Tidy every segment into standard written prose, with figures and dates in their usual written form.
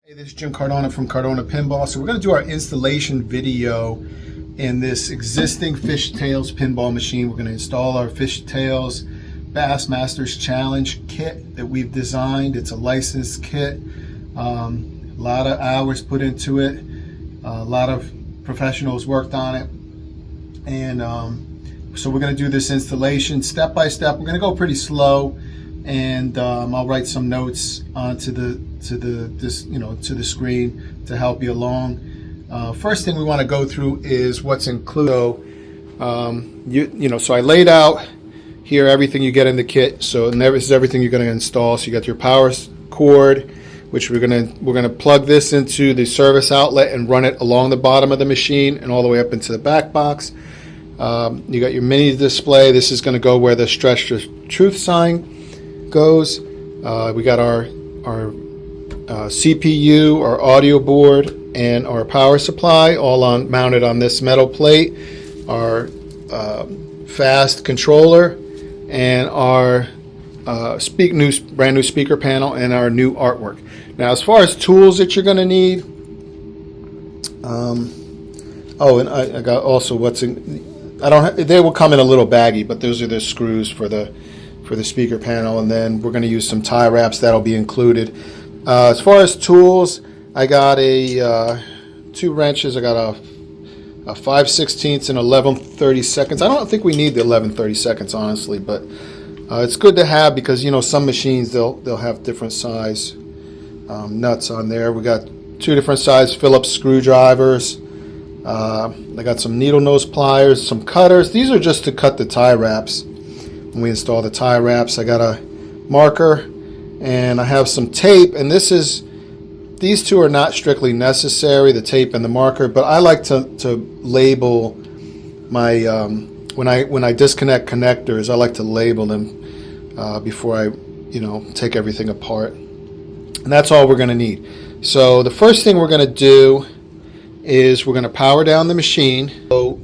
Hey, this is Jim Cardona from Cardona Pinball. So we're going to do our installation video in this existing Fishtails pinball machine. We're going to install our Fishtails Bassmasters Challenge kit that we've designed. It's a licensed kit. A lot of hours put into it. A lot of professionals worked on it. And so we're going to do this installation step by step. We're going to go pretty slow, and I'll write some notes onto the screen to help you along. First thing we want to go through is what's included. So I laid out here everything you get in the kit. So this is everything you're going to install. So you got your power cord, which we're gonna plug this into the service outlet and run it along the bottom of the machine and all the way up into the back box. You got your mini display. This is going to go where the Stretch the Truth sign goes. We got our CPU, our audio board, and our power supply all mounted on this metal plate. Our fast controller and our brand new speaker panel and our new artwork. Now, as far as tools that you're going to need, and I got also what's in. They will come in a little baggy, but those are the screws for the speaker panel, and then we're going to use some tie wraps that'll be included. As far as tools, I got two wrenches. I got a 5/16 and 11/32. I don't think we need the 11/32, honestly, but it's good to have because some machines they'll have different size nuts on there. We got two different size Phillips screwdrivers. I got some needle nose pliers, some cutters. These are just to cut the tie wraps. When we install the tie wraps, I got a marker and I have some tape. And these two are not strictly necessary, the tape and the marker, but I like to label my when I disconnect connectors. I like to label them before I take everything apart. And that's all we're going to need. So the first thing we're going to do is we're going to power down the machine. So,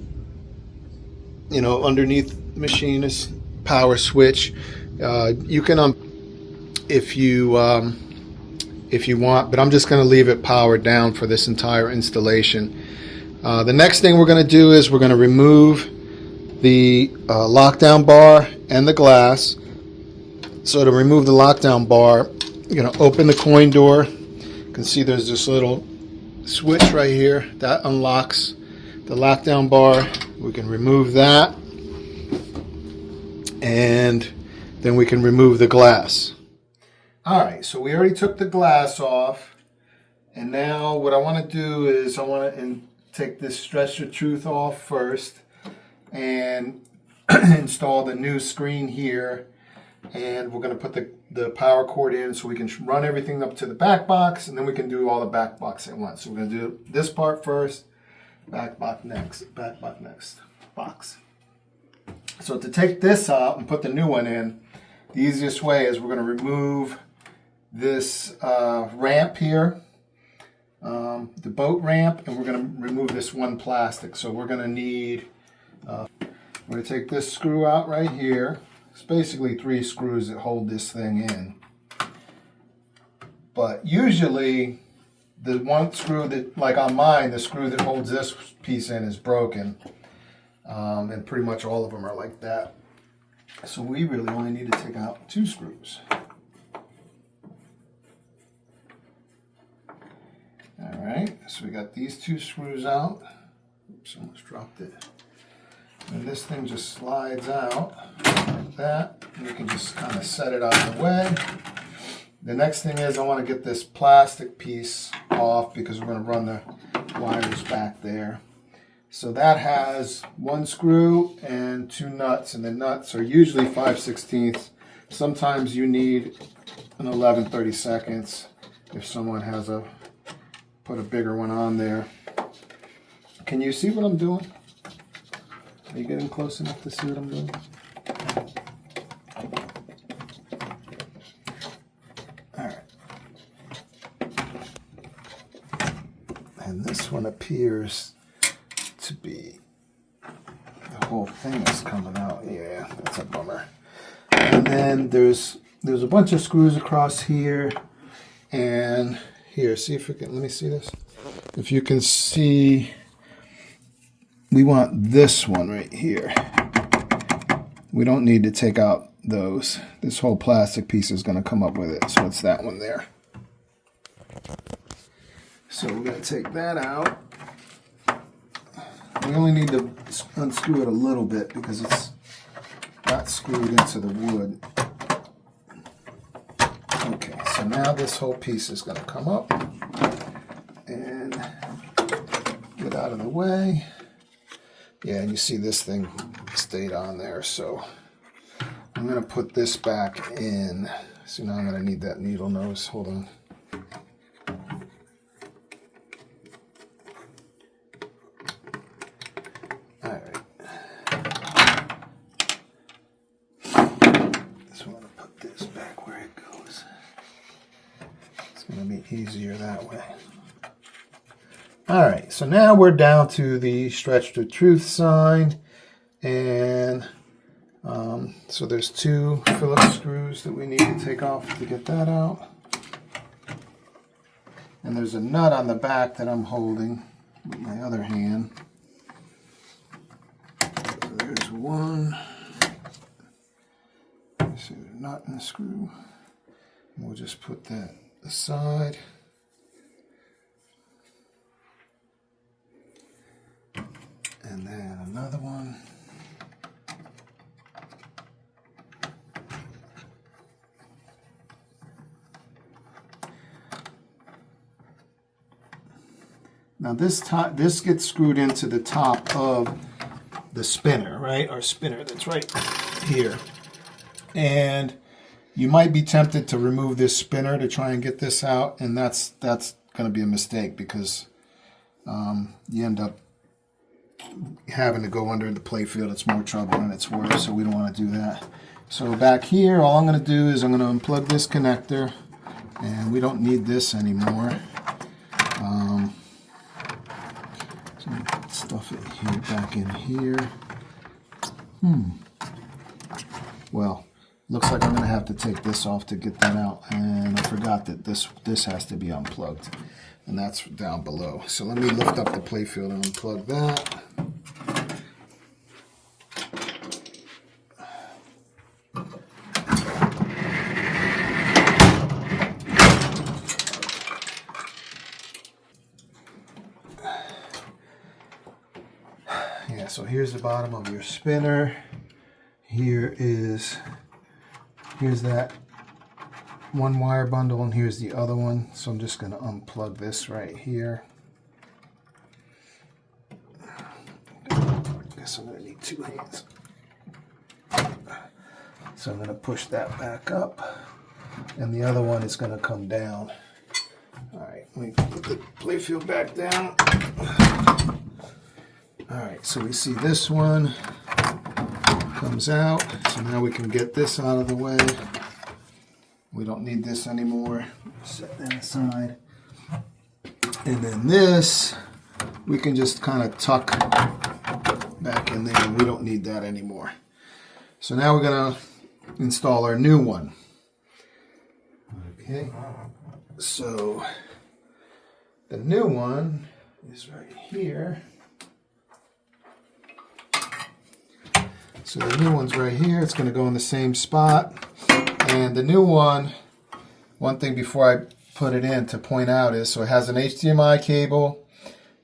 underneath the machine is power switch. You can if you want, but I'm just going to leave it powered down for this entire installation. The next thing we're going to do is we're going to remove the lockdown bar and the glass. So to remove the lockdown bar, you're going to open the coin door. You can see there's this little switch right here that unlocks the lockdown bar. We can remove that, and then we can remove the glass. Alright, so we already took the glass off, and now what I want to do is I want to take this Stretch the Truth off first and install the new screen here, and we're going to put the power cord in so we can run everything up to the back box, and then we can do all the back box at once. So we're going to do this part first, back box next, box. So to take this out and put the new one in, the easiest way is we're going to remove this ramp here, the boat ramp, and we're going to remove this one plastic. So we're going to need, we're going to take this screw out right here. It's basically 3 screws that hold this thing in. But usually the one screw that, like on mine, the screw that holds this piece in is broken. And pretty much all of them are like that. So we really only need to take out 2 screws. Alright, so we got these 2 screws out. Oops, almost dropped it. And this thing just slides out like that. And you can just kind of set it out of the way. The next thing is I want to get this plastic piece off because we're going to run the wires back there. So that has 1 screw and 2 nuts, and the nuts are usually 5/16. Sometimes you need an 11/32 if someone has put a bigger one on there. Can you see what I'm doing? Are you getting close enough to see what I'm doing? Alright. And this one appears to be, the whole thing is coming out. Yeah, that's a bummer. And then there's a bunch of screws across here, and here, see if we can, let me see this. If you can see, we want this one right here. We don't need to take out those. This whole plastic piece is going to come up with it, so it's that one there. So we're going to take that out. We only need to unscrew it a little bit because it's not screwed into the wood. Okay, so now this whole piece is going to come up and get out of the way. Yeah, and you see this thing stayed on there, so I'm going to put this back in. So now I'm going to need that needle nose. Hold on. All right. So I'm going to put this back where it goes. It's going to be easier that way. All right, so now we're down to the stretch to truth sign, and so there's 2 Phillips screws that we need to take off to get that out. And there's a nut on the back that I'm holding with my other hand. So there's one. There's a nut and a screw. And we'll just put that aside. And then another one. Now this gets screwed into the top of the spinner, right? Our spinner that's right here. And you might be tempted to remove this spinner to try and get this out, and that's going to be a mistake because you end up having to go under the playfield. It's more trouble than it's worth, so we don't want to do that. So back here, all I'm going to do is I'm going to unplug this connector, and we don't need this anymore. So I'm going to stuff it here, back in here. Well, looks like I'm going to have to take this off to get that out, and I forgot that this has to be unplugged, and that's down below. So let me lift up the playfield and unplug that. Yeah, so here's the bottom of your spinner. Here's that one wire bundle, and here's the other one. So I'm just going to unplug this right here. I guess I'm going to need 2 hands. So I'm going to push that back up, and the other one is going to come down. All right, let me put the playfield back down. All right, so we see this one comes out. So now we can get this out of the way. We don't need this anymore. Set that aside. And then this, we can just kind of tuck back in there. We don't need that anymore. So now we're going to install our new one. Okay. So the new one is right here. So the new one's right here. It's going to go in the same spot. And the new one thing before I put it in to point out is, so it has an HDMI cable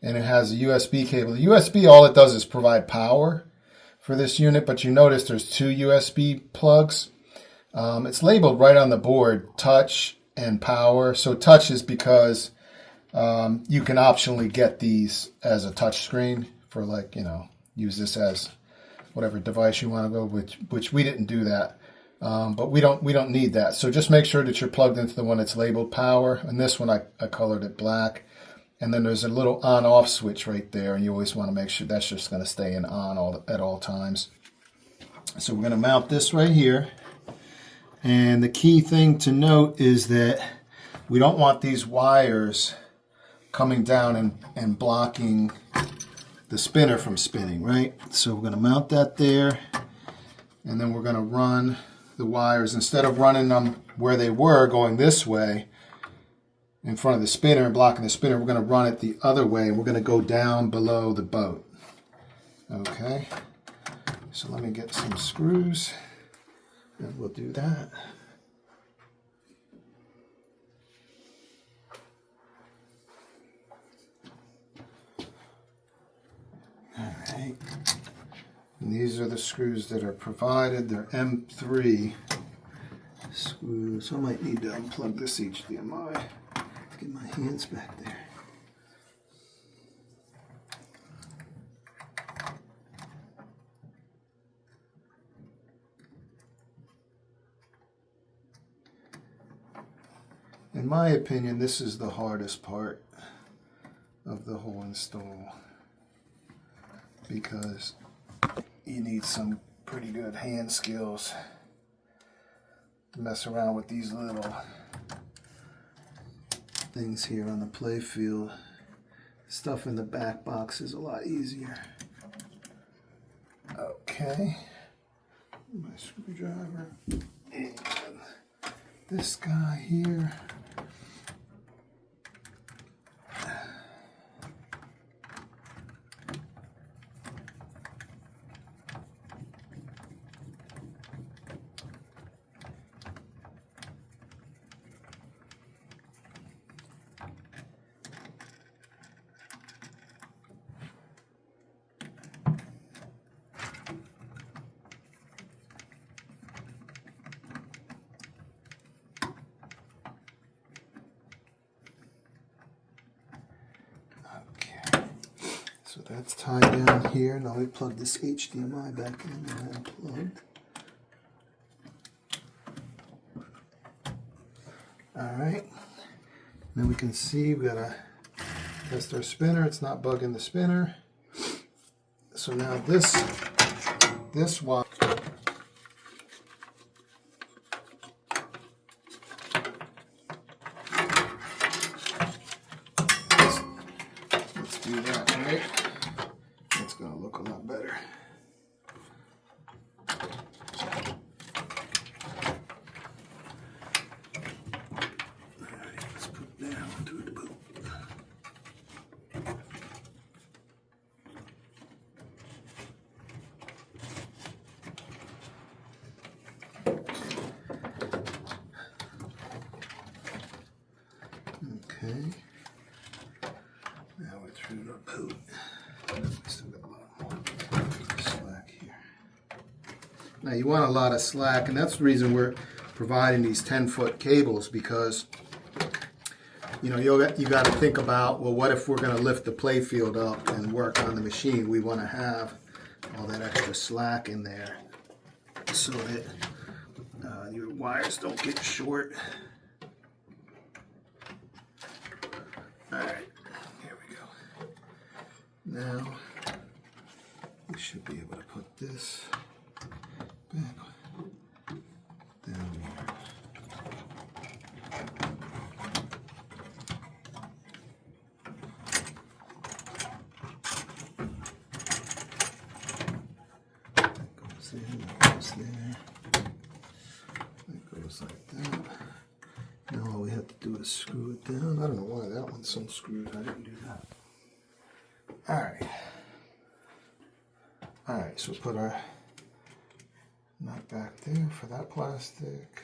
and it has a USB cable. The USB, all it does is provide power for this unit, but you notice there's 2 USB plugs. It's labeled right on the board, touch and power. So touch is because you can optionally get these as a touch screen for, like, you know, use this as whatever device you want to go with, which we didn't do that. But we don't need that. So just make sure that you're plugged into the one that's labeled power. And this one I colored it black. And then there's a little on-off switch right there, and you always want to make sure that's just going to stay in on at all times. So we're going to mount this right here. And the key thing to note is that we don't want these wires coming down and blocking the spinner from spinning, right? So we're going to mount that there, and then we're going to run the wires, instead of running them where they were going this way in front of the spinner and blocking the spinner. We're going to run it the other way, and we're going to go down below the boat. Okay, so let me get some screws, and we'll do that. All right, and these are the screws that are provided. They're M3 screws. I might need to unplug this HDMI. Get my hands back there. In my opinion, this is the hardest part of the whole install, because you need some pretty good hand skills to mess around with these little things here on the play field. Stuff in the back box is a lot easier. Okay, my screwdriver, and this guy here. So that's tied down here. Now we plug this HDMI back in and unplugged. Alright. Then we can see we gotta test our spinner. It's not bugging the spinner. So now this one. Let's do that, right? It's gonna look a lot better. Alright, let's put that onto the boat. Okay. Now we're through the boat. Still got a lot more slack here. Now you want a lot of slack, and that's the reason we're providing these 10-foot cables, because you know you got to think about, well, what if we're going to lift the play field up and work on the machine? We want to have all that extra slack in there so that your wires don't get short. All right. Now, we should be able to put this back down here. That goes in, that goes there. That goes like that. Now all we have to do is screw it down. I don't know why that one's so screwed. I didn't do that. Alright, so put our nut back there for that plastic.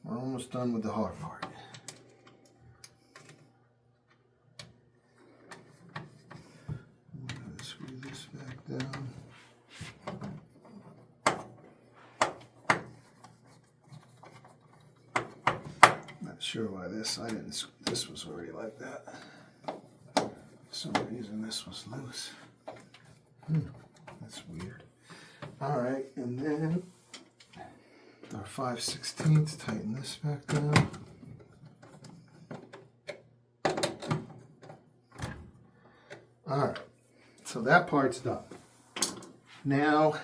We're almost done with the hard part. I'm going to screw this back down. Not sure why this was already like that. For some reason this was loose. That's weird. Alright, and then our 5/16, tighten this back down. Alright, so that part's done. Now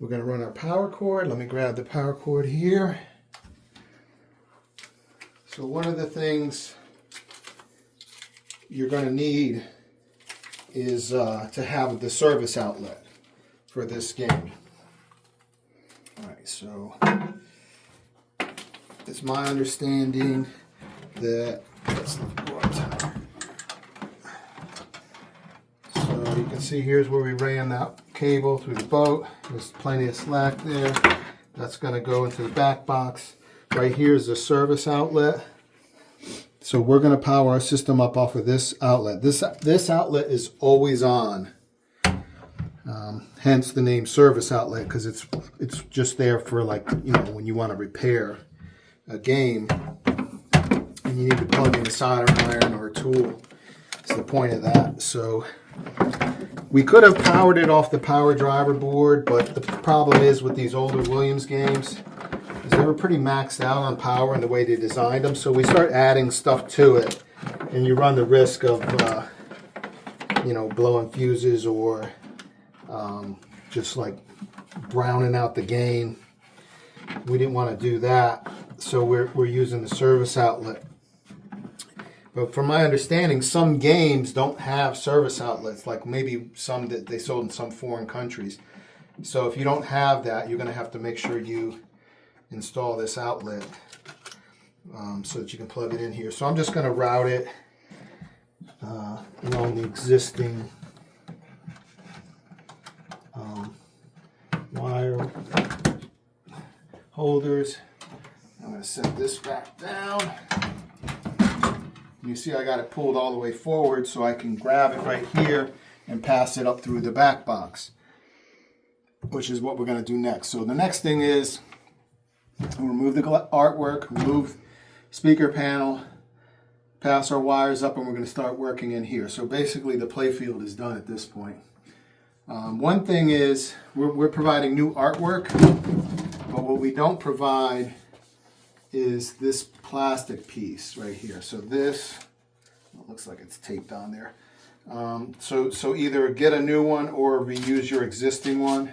we're going to run our power cord. Let me grab the power cord here. So one of the things you're going to need is to have the service outlet for this game. All right, so it's my understanding that, let's go up top. So you can see here's where we ran that cable through the boat. There's plenty of slack there. That's going to go into the back box. Right here is the service outlet. So we're going to power our system up off of this outlet. This outlet is always on. Hence the name service outlet, because it's just there for, like, you know, when you want to repair a game and you need to plug in a soldering iron or a tool. That's the point of that. So we could have powered it off the power driver board, but the problem is with these older Williams games is they were pretty maxed out on power and the way they designed them. So we start adding stuff to it, and you run the risk of you know, blowing fuses or just like browning out the game. We didn't want to do that, so we're using the service outlet. But from my understanding, some games don't have service outlets, like maybe some that they sold in some foreign countries. So if you don't have that, you're going to have to make sure you install this outlet so that you can plug it in here. So I'm just going to route it along the existing wire holders. I'm going to set this back down. You see I got it pulled all the way forward so I can grab it right here and pass it up through the back box, which is what we're going to do next. So the next thing is we'll remove the artwork, remove speaker panel, pass our wires up, and we're going to start working in here. So basically the playfield is done at this point. One thing is we're providing new artwork, but what we don't provide is this plastic piece right here. So this, it looks like it's taped on there. So either get a new one or reuse your existing one.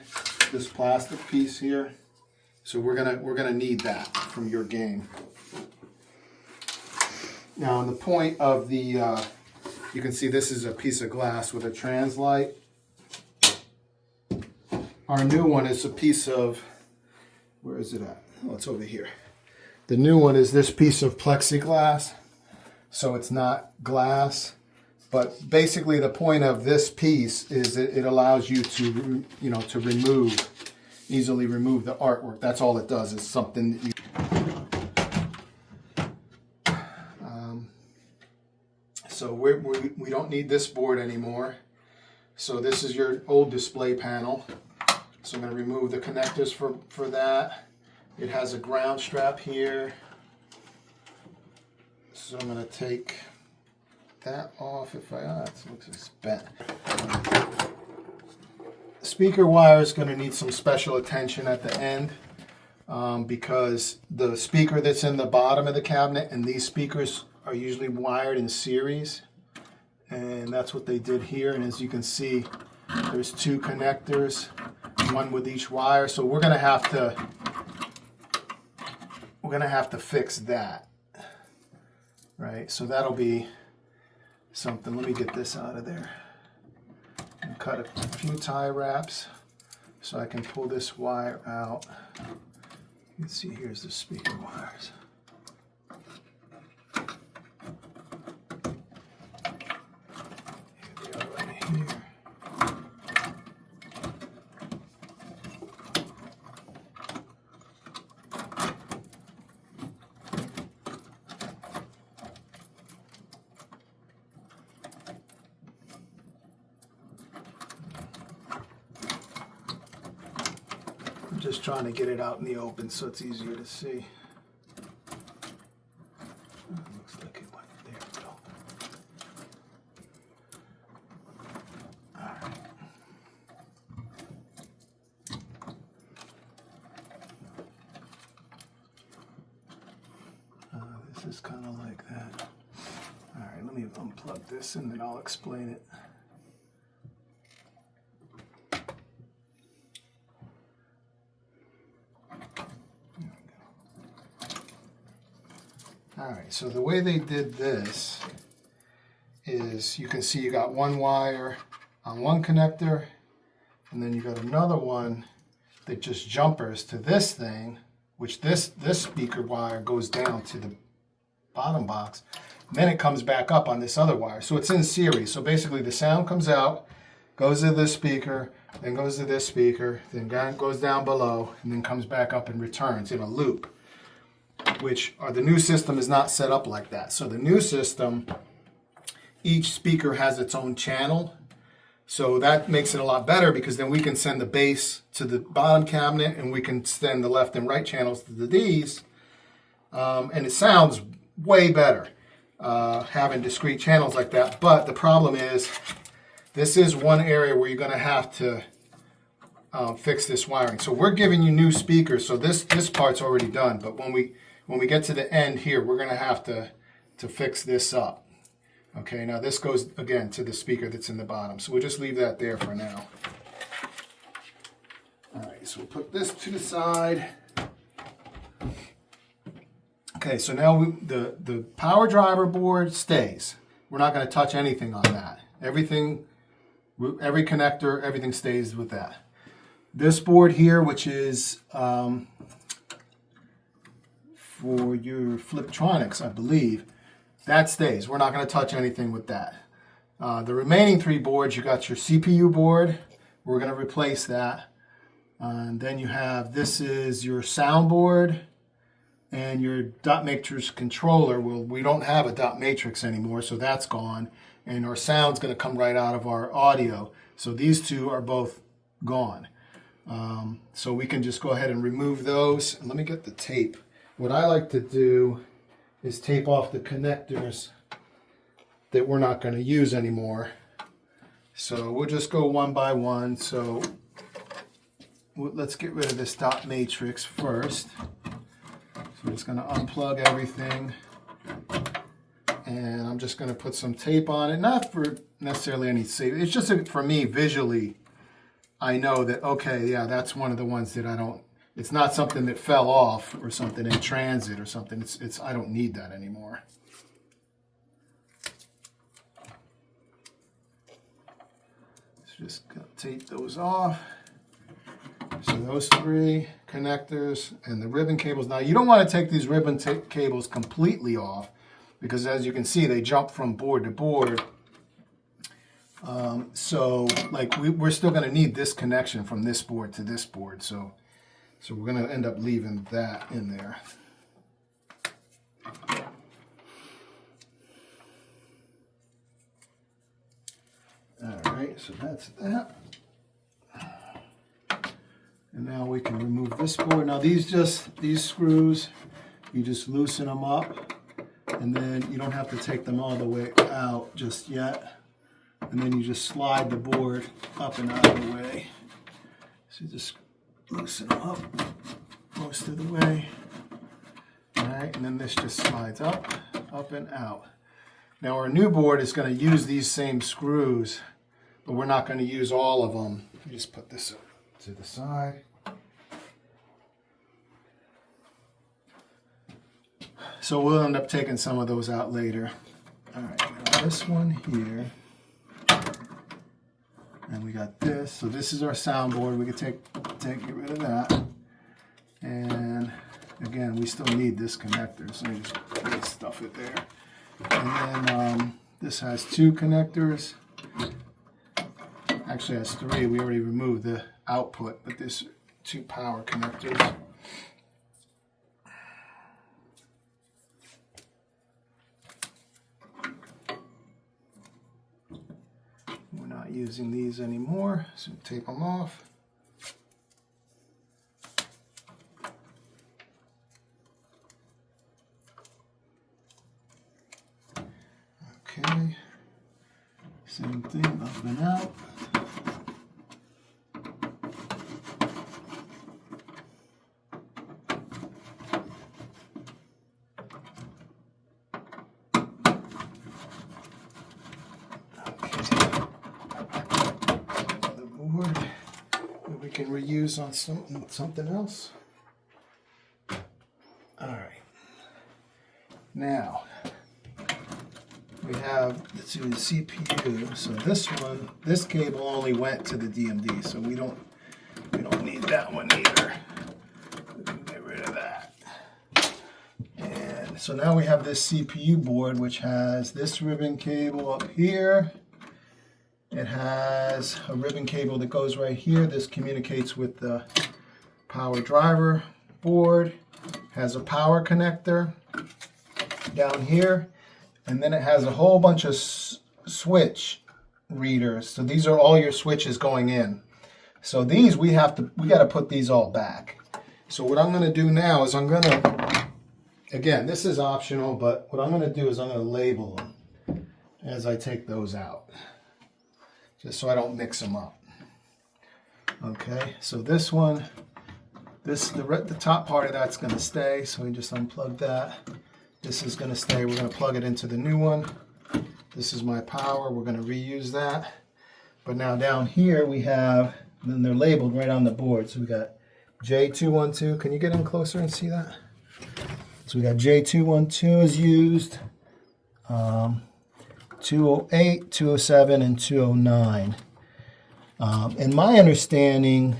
This plastic piece here. So we're gonna need that from your game. Now, on the point of the, you can see this is a piece of glass with a translight. Our new one is a piece of, where is it at? Oh, it's over here. The new one is this piece of plexiglass, so it's not glass. But basically, the point of this piece is it allows you to, you know, to easily remove the artwork. That's all it does. Is something that you. So we don't need this board anymore. So this is your old display panel. So I'm going to remove the connectors for that. It has a ground strap here. So I'm going to take that off. If it looks like it's bent. Speaker wire is going to need some special attention at the end because the speaker that's in the bottom of the cabinet and these speakers are usually wired in series, and that's what they did here. And as you can see, there's two connectors, one with each wire. So we're going to have to fix that, right? So that'll be something. Let me get this out of there and cut a few tie wraps so I can pull this wire out. You can see here's the speaker wires. Here they are right here. Just trying to get it out in the open so it's easier to see. Looks like it went. There we go. All right. This is kind of like that. All right, let me unplug this and then I'll explain it. Alright, so the way they did this is you can see you got one wire on one connector, and then you got another one that just jumpers to this thing which this speaker wire goes down to the bottom box, and then it comes back up on this other wire. So it's in series. So basically the sound comes out, goes to this speaker, then goes to this speaker, then goes down below, and then comes back up and returns in a loop, which the new system is not set up like that. So the new system, each speaker has its own channel. So that makes it a lot better because then we can send the bass to the bottom cabinet and we can send the left and right channels to the Ds. And it sounds way better having discrete channels like that. But the problem is, this is one area where you're going to have to fix this wiring. So we're giving you new speakers, so this part's already done. But when we get to the end here, we're going to have to fix this up. Okay, now this goes again to the speaker that's in the bottom. So we'll just leave that there for now. All right, so we'll put this to the side. Okay, so now the power driver board stays. We're not going to touch anything on that. Everything, every connector, everything stays with that. This board here, which is for your Fliptronics, I believe, that stays. We're not going to touch anything with that. The remaining three boards, you got your CPU board. We're going to replace that. And then you have, this is your sound board and your dot matrix controller. Well, we don't have a dot matrix anymore, so that's gone. And our sound's going to come right out of our audio. So these two are both gone. So we can just go ahead and remove those. And let me get the tape. What I like to do is tape off the connectors that we're not going to use anymore. So we'll just go one by one. So let's get rid of this dot matrix first. So we're just going to unplug everything. And I'm just going to put some tape on it. Not for necessarily any safety. It's just for me, visually, I know that, okay, yeah, that's one of the ones that I don't, it's not something that fell off or something in transit or something. It's I don't need that anymore. Let's just take those off. So those three connectors and the ribbon cables. Now you don't want to take these ribbon cables completely off because as you can see, they jump from board to board. So like we're still going to need this connection from this board to this board. So we're going to end up leaving that in there. All right, so that's that. And now we can remove this board. Now these screws, you just loosen them up and then you don't have to take them all the way out just yet. And then you just slide the board up and out of the way. So just loosen them up most of the way. All right, and then this just slides up and out. Now our new board is going to use these same screws, but we're not going to use all of them. Let me just put this up to the side. So we'll end up taking some of those out later. All right, now this one here. And we got this. So this is our soundboard. We can get rid of that. And again, we still need this connector. So let me just stuff it there. And then this has two connectors. Actually has three. We already removed the output, but there's two power connectors. We're not using these anymore, so take them off. Okay, same thing, up and out. Can reuse on something else. All right. Now we have the CPU. So this cable only went to the DMD, so we don't need that one either. We can get rid of that. So now we have this CPU board, which has this ribbon cable up here. It has a ribbon cable that goes right here. This communicates with the power driver board. Has a power connector down here. And then it has a whole bunch of switch readers. So these are all your switches going in. So these we got to put these all back. So what I'm going to do now is I'm going to, again, this is optional, but what I'm going to do is I'm going to label them as I take those out, just so I don't mix them up. Okay, so this one, the top part of that's going to stay, so we just unplug that. This is going to stay. We're going to plug it into the new one. This is my power. We're going to reuse that. But now down here we have, then they're labeled right on the board. So we got J212. Can you get in closer and see that? So we got J212 is used, 208, 207, and 209. In my understanding,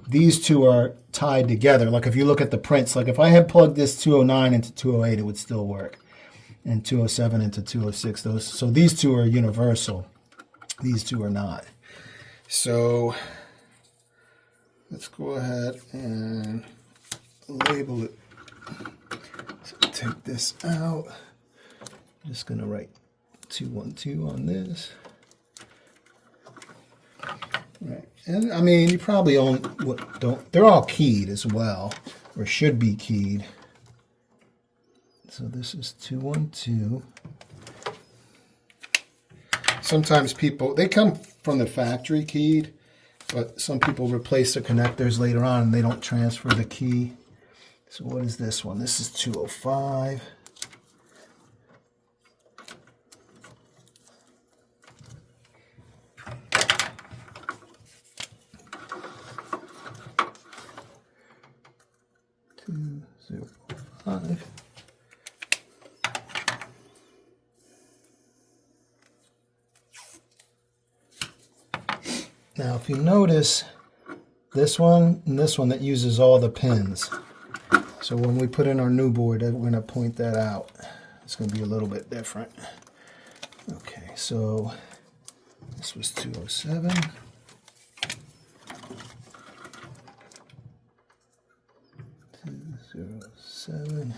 these two are tied together. Like if you look at the prints, like if I had plugged this 209 into 208, it would still work. And 207 into 206. So these two are universal. These two are not. So let's go ahead and label it. So take this out. I'm just going to write 212 on this. Right. And I mean, you probably don't, they're all keyed as well, or should be keyed. So this is 212. Sometimes people, they come from the factory keyed, but some people replace the connectors later on and they don't transfer the key. So what is this one? This is 205. Now, if you notice, this one and this one that uses all the pins. So when we put in our new board, we're going to point that out. It's going to be a little bit different. Okay, so this was 207. 207.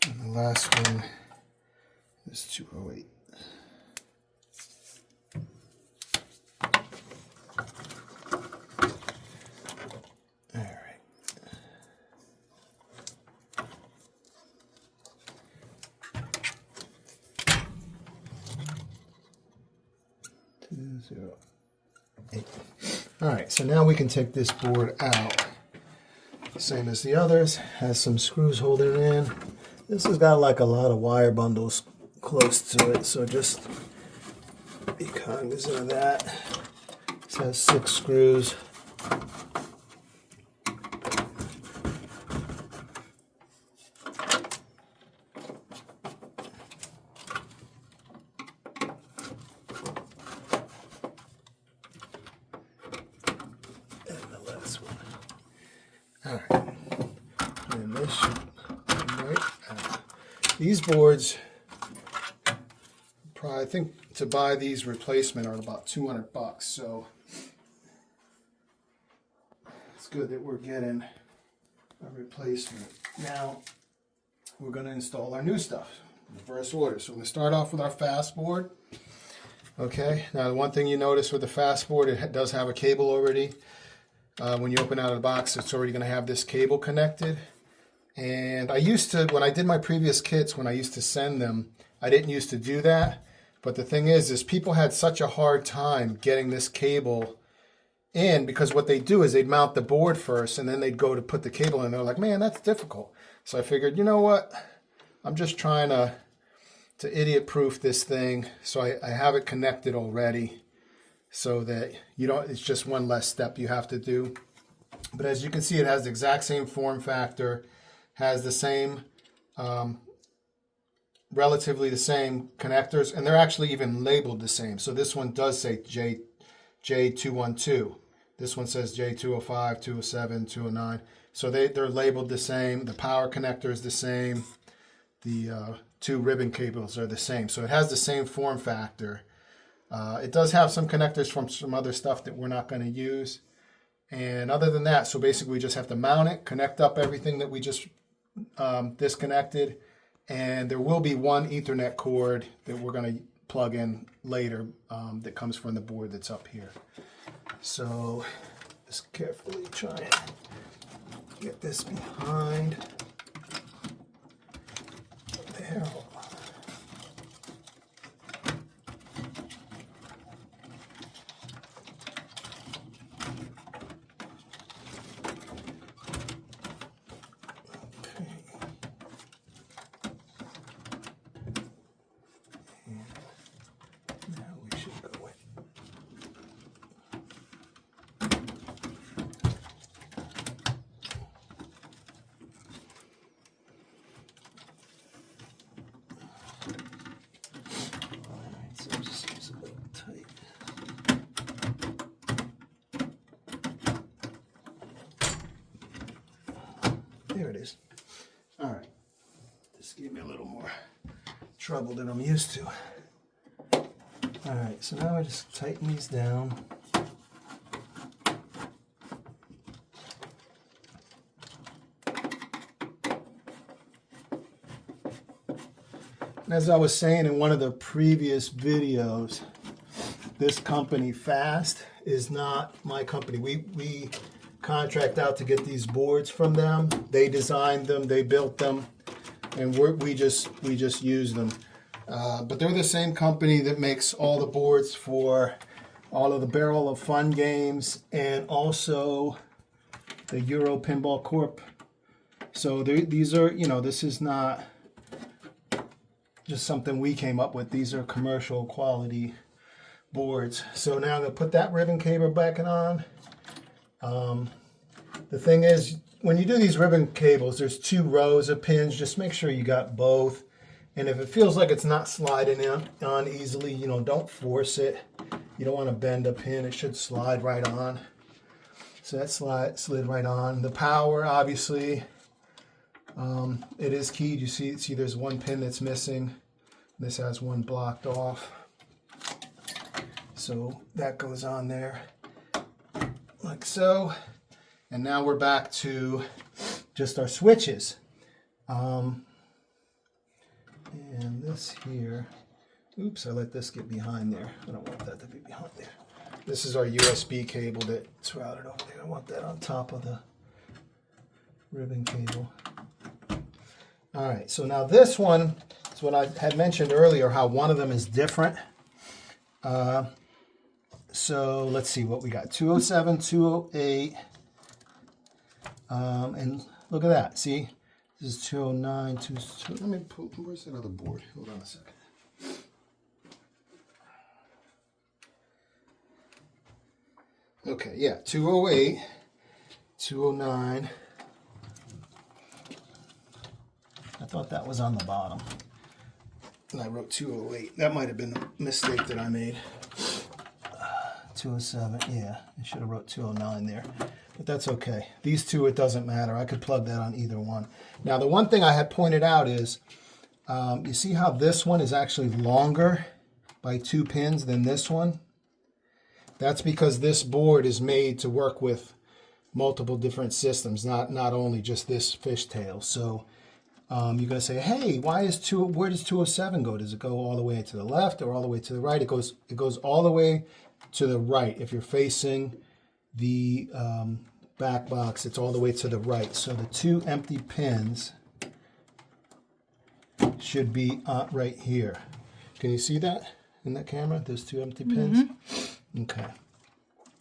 And the last one is 208. All right. All right, so now we can take this board out. Same as the others, has some screws holding it in. This has got like a lot of wire bundles close to it, so just be cognizant of that. This has 6 screws. All right, and this should come right out. These boards, probably, I think to buy these replacement are about $200, so it's good that we're getting a replacement. Now, we're going to install our new stuff in reverse order. So we're going to start off with our fast board. Okay, now the one thing you notice with the fast board, it does have a cable already. When you open out of the box, it's already going to have this cable connected. And I used to, when I did my previous kits, when I used to send them, I didn't used to do that. But the thing is people had such a hard time getting this cable in, because what they do is they'd mount the board first and then they'd go to put the cable in. They're like, man, that's difficult. So I figured, you know what? I'm just trying to idiot-proof this thing. So I have it connected already, so that you don't, it's just one less step you have to do. But as you can see, it has the exact same form factor, has the same, relatively the same connectors, and they're actually even labeled the same. So this one does say J212. This one says J205, 207, 209. So they're labeled the same. The power connector is the same. two ribbon cables are the same. So it has the same form factor. It does have some connectors from some other stuff that we're not going to use. And other than that, so basically we just have to mount it, connect up everything that we just disconnected. And there will be one Ethernet cord that we're going to plug in later that comes from the board that's up here. So just carefully try and get this behind there. There it is. All right. This gave me a little more trouble than I'm used to. All right, so now I just tighten these down. And as I was saying in one of the previous videos, this company, Fast, is not my company. We contract out to get these boards from them. They designed them, they built them, and we just use them. But they're the same company that makes all the boards for all of the Barrel of Fun games and also the Euro Pinball Corp. So these are, this is not just something we came up with. These are commercial quality boards. So now I'm going to put that ribbon cable back on. The thing is, when you do these ribbon cables, there's 2 rows of pins. Just make sure you got both. And if it feels like it's not sliding on easily, don't force it. You don't want to bend a pin. It should slide right on. So that slid right on. The power, obviously, it is keyed. You see there's one pin that's missing. This has one blocked off. So that goes on there like so. And now we're back to just our switches. And this here, oops, I let this get behind there. I don't want that to be behind there. This is our USB cable that's routed over there. I want that on top of the ribbon cable. All right, so now this one is what I had mentioned earlier, how one of them is different. So let's see what we got. 207, 208. And look at that. See, this is 209, 22. Let me pull. Where's that other board? Hold on a second. Okay, yeah, 208, 209. I thought that was on the bottom. And I wrote 208. That might have been a mistake that I made. 207, yeah, I should have wrote 209 there. But that's okay. These two, it doesn't matter. I could plug that on either one. Now, the one thing I had pointed out is, you see how this one is actually longer by 2 pins than this one? That's because this board is made to work with multiple different systems, not only just this fishtail. So you're going to say, hey, where does 207 go? Does it go all the way to the left or all the way to the right? It goes all the way to the right. If you're facing the back box, it's all the way to the right. So the 2 empty pins should be right here. Can you see that in that camera? There's 2 empty pins. Mm-hmm. Okay.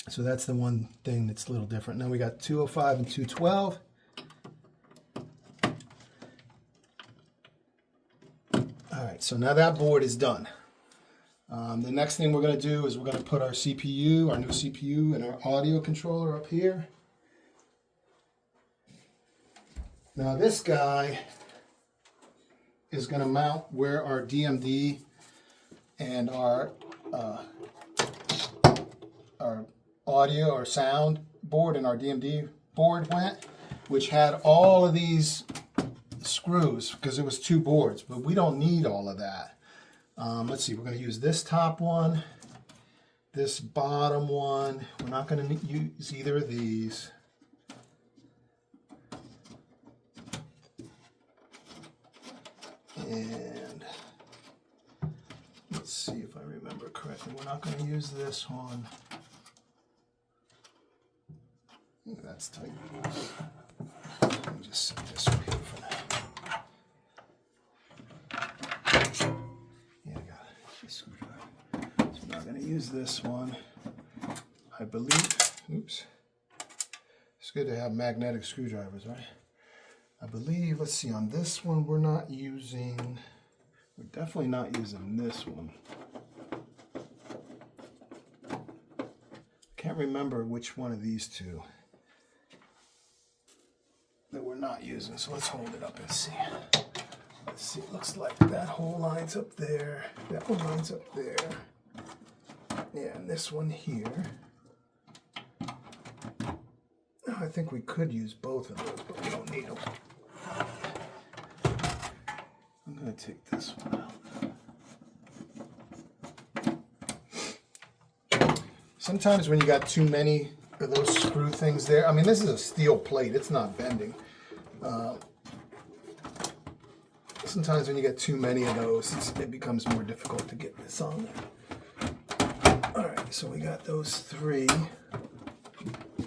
So that's the one thing that's a little different. Now we got 205 and 212. All right, so now that board is done. The next thing we're going to do is we're going to put our CPU, our new CPU, and our audio controller up here. Now this guy is going to mount where our DMD and our audio, our sound board, and our DMD board went, which had all of these screws because it was 2 boards, but we don't need all of that. Let's see, we're going to use this top one, this bottom one. We're not going to use either of these. And let's see if I remember correctly. We're not going to use this one. That's tight. Let me just set this up here for now. Yeah, I got it. So we're not going to use this one. I believe. Oops. It's good to have magnetic screwdrivers, right? I believe, let's see, on this one we're definitely not using this one. Can't remember which one of these two that we're not using, so let's hold it up and see. Let's see, it looks like that hole lines up there, that one lines up there. Yeah, and this one here. I think we could use both of those, but we don't need them. I'm going to take this one out. Sometimes when you got too many of those screw things there, I mean, this is a steel plate, it's not bending. Sometimes when you get too many of those, it becomes more difficult to get this on there. All right, so we got those 3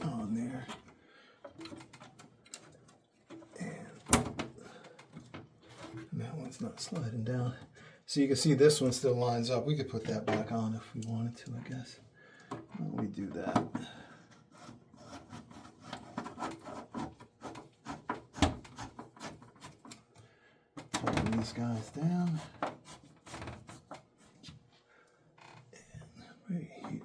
on there. That one's not sliding down. So you can see this one still lines up. We could put that back on if we wanted to, I guess. Why don't we do that? Putting these guys down. And right here.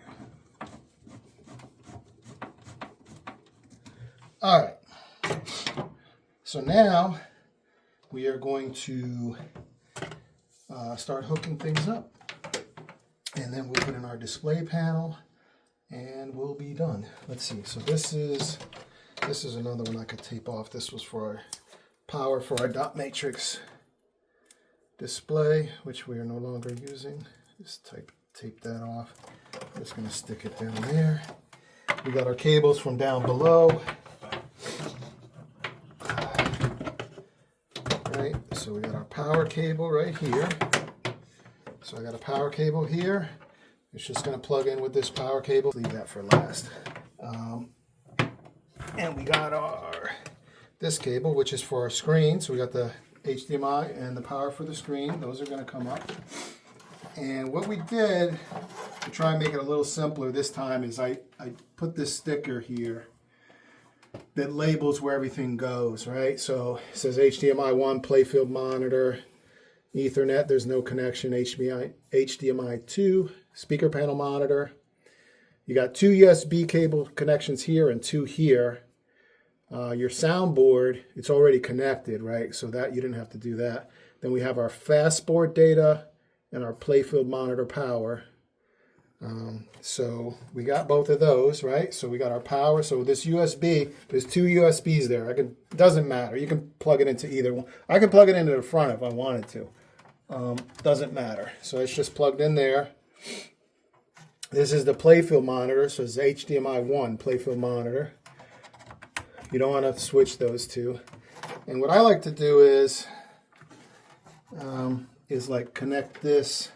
All right. So now we are going to start hooking things up, and then we'll put in our display panel and we'll be done. Let's see, so this is another one I could tape off. This was for our power for our dot matrix display, which we are no longer using. Just tape that off. I'm just going to stick it down there. We got our cables from down below. Right, so we got our power cable right here. So I got a power cable here. It's just going to plug in with this power cable. Leave that for last. And we got this cable, which is for our screen. So we got the HDMI and the power for the screen. Those are going to come up. And what we did to try and make it a little simpler this time is I put this sticker here that labels where everything goes, right? So it says HDMI 1, playfield monitor, Ethernet, there's no connection, HDMI 2, speaker panel monitor. You got 2 USB cable connections here and 2 here. Your soundboard, it's already connected, right? So that you didn't have to do that. Then we have our fastboard data and our playfield monitor power. So we got both of those, right? So we got our power. So this USB, there's 2 USBs there. Doesn't matter. You can plug it into either one. I can plug it into the front if I wanted to. Doesn't matter. So it's just plugged in there. This is the playfield monitor. So it's HDMI 1 playfield monitor. You don't want to switch those two. And what I like to do is like connect this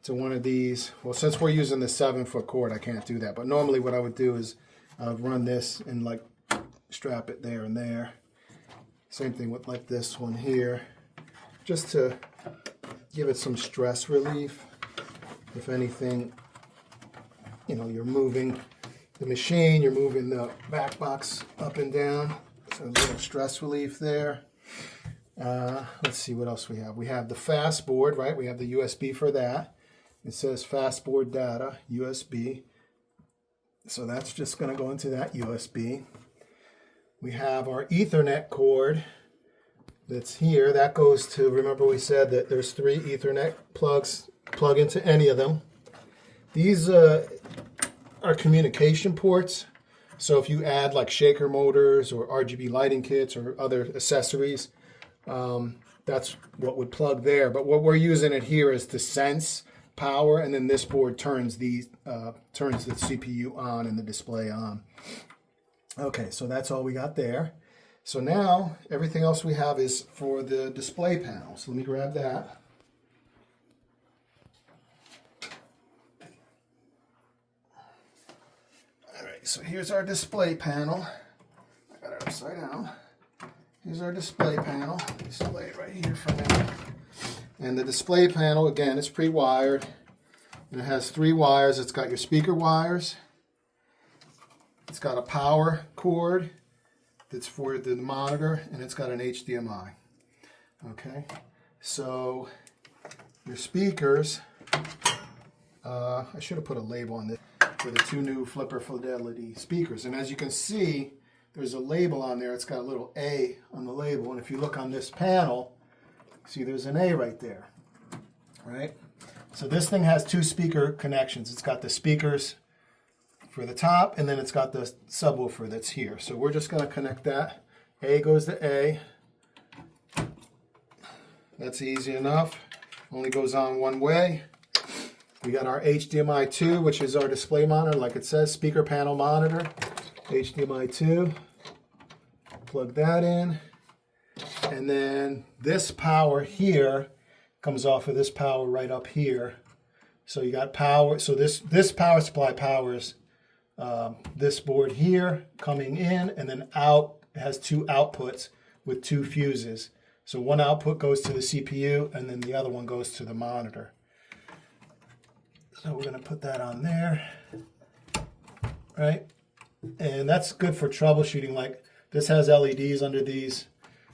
to one of these. Well, since we're using the 7-foot cord, I can't do that. But normally what I would do is I would run this and like strap it there and there. Same thing with like this one here. Just to give it some stress relief. If anything, you know, you're moving the machine, you're moving the back box up and down. So a little stress relief there. Let's see what else we have. We have the fast board, right? We have the USB for that. It says fastboard data, USB. So that's just going to go into that USB. We have our Ethernet cord that's here. That goes to, remember we said that there's 3 Ethernet plugs. Plug into any of them. These are communication ports. So if you add like shaker motors or RGB lighting kits or other accessories, That's what would plug there. But what we're using it here is to sense power, and then this board turns the CPU on and the display on. Okay, so that's all we got there. So now everything else we have is for the display panel. So let me grab that. All right, so here's our display panel. I got it upside down. Here's our display panel. Display it right here for now. And the display panel, again, is pre-wired. And it has 3 wires. It's got your speaker wires. It's got a power cord that's for the monitor, and it's got an HDMI. Okay, so your speakers, I should have put a label on this, for the 2 new Flipper Fidelity speakers. And as you can see, there's a label on there. It's got a little A on the label. And if you look on this panel, see there's an A right there, right? So this thing has 2 speaker connections. It's got the speakers for the top, and then it's got the subwoofer that's here. So we're just going to connect that. A goes to A. That's easy enough. Only goes on one way. We got our HDMI 2, which is our display monitor, like it says, speaker panel monitor. HDMI 2. Plug that in. And then this power here comes off of this power right up here. So you got power. So this power supply powers this board here coming in, and then out. It has 2 outputs with 2 fuses. So one output goes to the CPU, and then the other one goes to the monitor. So we're going to put that on there, right? And that's good for troubleshooting. Like this has LEDs under these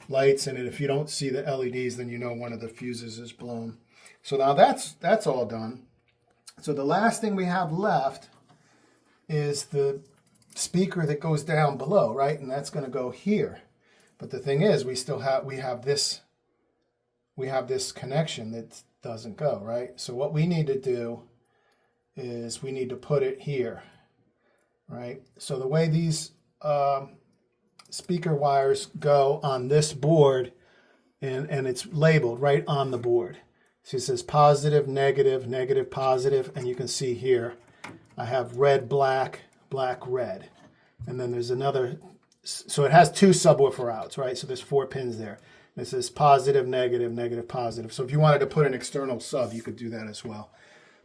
lights, and if you don't see the LEDs, then you know one of the fuses is blown. So now that's all done. So the last thing we have left is the speaker that goes down below, right? And that's going to go here. But the thing is, we have this connection that doesn't go, right? So what we need to do is we need to put it here, right? So the way these speaker wires go on this board, and it's labeled right on the board. So it says positive, negative, negative, positive, and you can see here I have red, black, black, red. And then there's another, so it has 2 subwoofer outs, right? So there's 4 pins there. And it says positive, negative, negative, positive. So if you wanted to put an external sub, you could do that as well.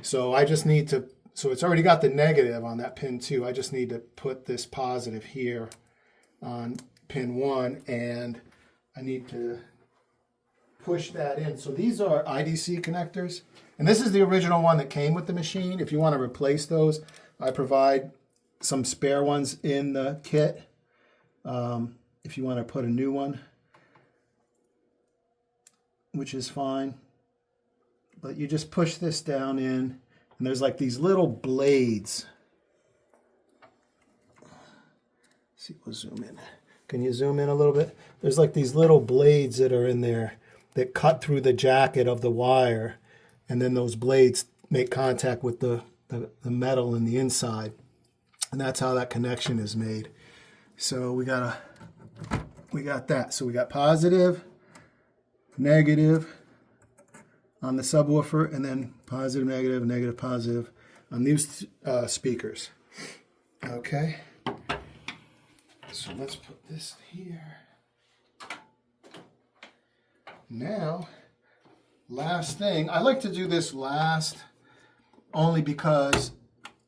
So I just need to, so it's already got the negative on that pin 2. I just need to put this positive here on pin 1, and I need to push that in. So these are IDC connectors, and this is the original one that came with the machine. If you want to replace those, I provide some spare ones in the kit. If you want to put a new one, which is fine. But you just push this down in, and there's like these little blades. Let's see, we'll zoom in. Can you zoom in a little bit? There's like these little blades that are in there that cut through the jacket of the wire, and then those blades make contact with the metal in the inside, and that's how that connection is made. So we got that. So we got positive, negative on the subwoofer, and then positive, negative, negative, positive on these speakers. Okay. So let's put this here. Now, last thing, I like to do this last only because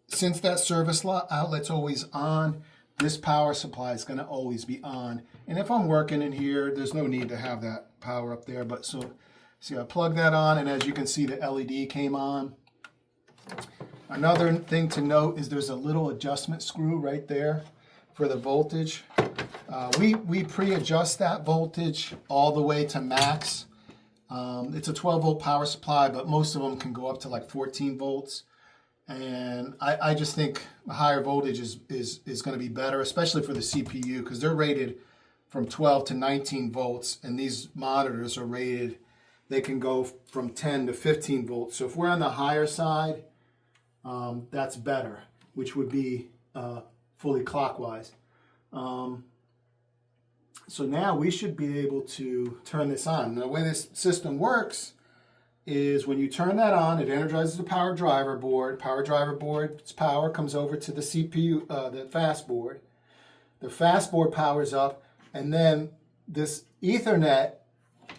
since that service outlet's always on, this power supply is going to always be on. And if I'm working in here, there's no need to have that power up there. But so, see, I plug that on, and as you can see, the LED came on. Another thing to note is there's a little adjustment screw right there for the voltage. We pre-adjust that voltage all the way to max. It's a 12-volt power supply, but most of them can go up to like 14 volts. And I just think a higher voltage is going to be better, especially for the CPU, because they're rated from 12 to 19 volts, and these monitors are rated, they can go from 10 to 15 volts. So if we're on the higher side, that's better, which would be fully clockwise. So now we should be able to turn this on. Now, the way this system works is when you turn that on, it energizes the power driver board. Power driver board's power comes over to the CPU, the fast board. The fast board powers up, and then this Ethernet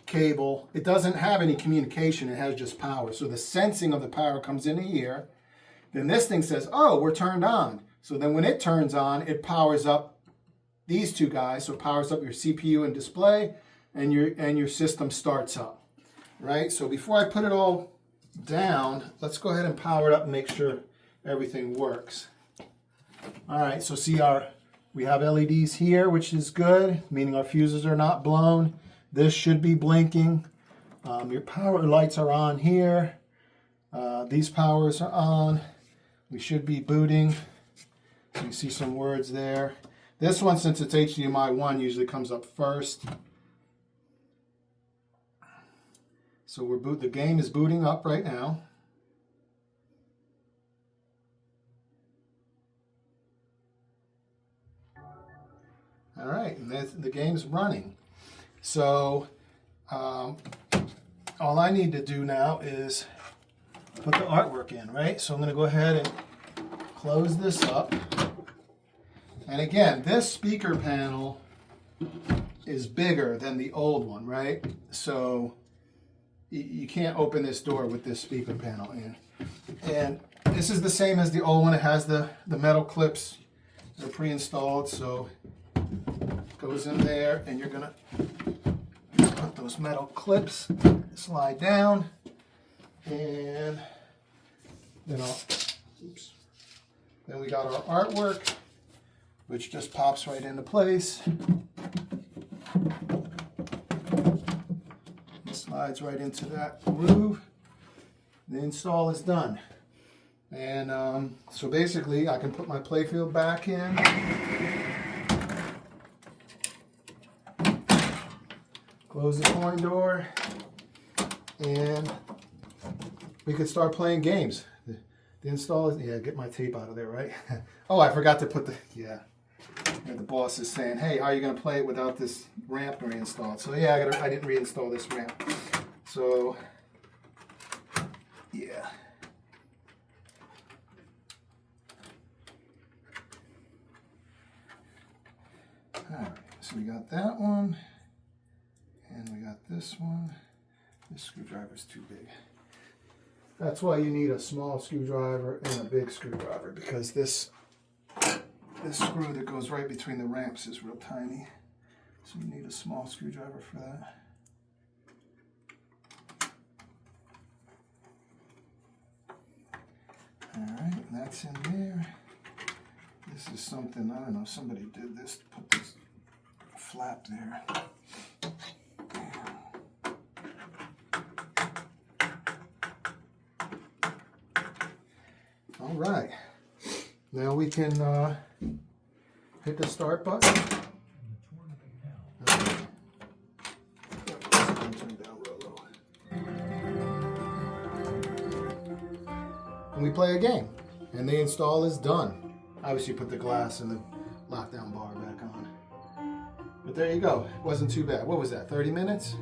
cable, it doesn't have any communication, it has just power. So the sensing of the power comes in here. Then this thing says, oh, we're turned on. So then when it turns on, it powers up these two guys. So it powers up your CPU and display, and your system starts up, right? So before I put it all down, let's go ahead and power it up and make sure everything works. All right, so see we have LEDs here, which is good, meaning our fuses are not blown. This should be blinking. Your power lights are on here. These powers are on. We should be booting. So you see some words there. This one, since it's HDMI 1, usually comes up first. So the game is booting up right now. All right, and the game's running. So all I need to do now is put the artwork in, right? So I'm going to go ahead and close this up. And again, this speaker panel is bigger than the old one, right? So you can't open this door with this speaker panel in. And this is the same as the old one. It has the metal clips. They're pre-installed, so it goes in there, and you're going to put those metal clips, slide down, and then then we got our artwork, which just pops right into place. It slides right into that groove. The install is done. And so basically I can put my playfield back in. Close the coin door, and we could start playing games. The install is, yeah, get my tape out of there, right? Oh, I forgot to put the boss is saying, hey, how are you going to play it without this ramp reinstalled? So yeah, I didn't reinstall this ramp. So yeah. All right, so we got that one, and we got this one. This screwdriver's too big. That's why you need a small screwdriver and a big screwdriver, because this screw that goes right between the ramps is real tiny. So you need a small screwdriver for that. Alright, and that's in there. This is something, I don't know, somebody did this, put this flap there. All right, now we can hit the start button. And we play a game, and the install is done. Obviously, put the glass and the lockdown bar back on. But there you go. It wasn't too bad. What was that, 30 minutes?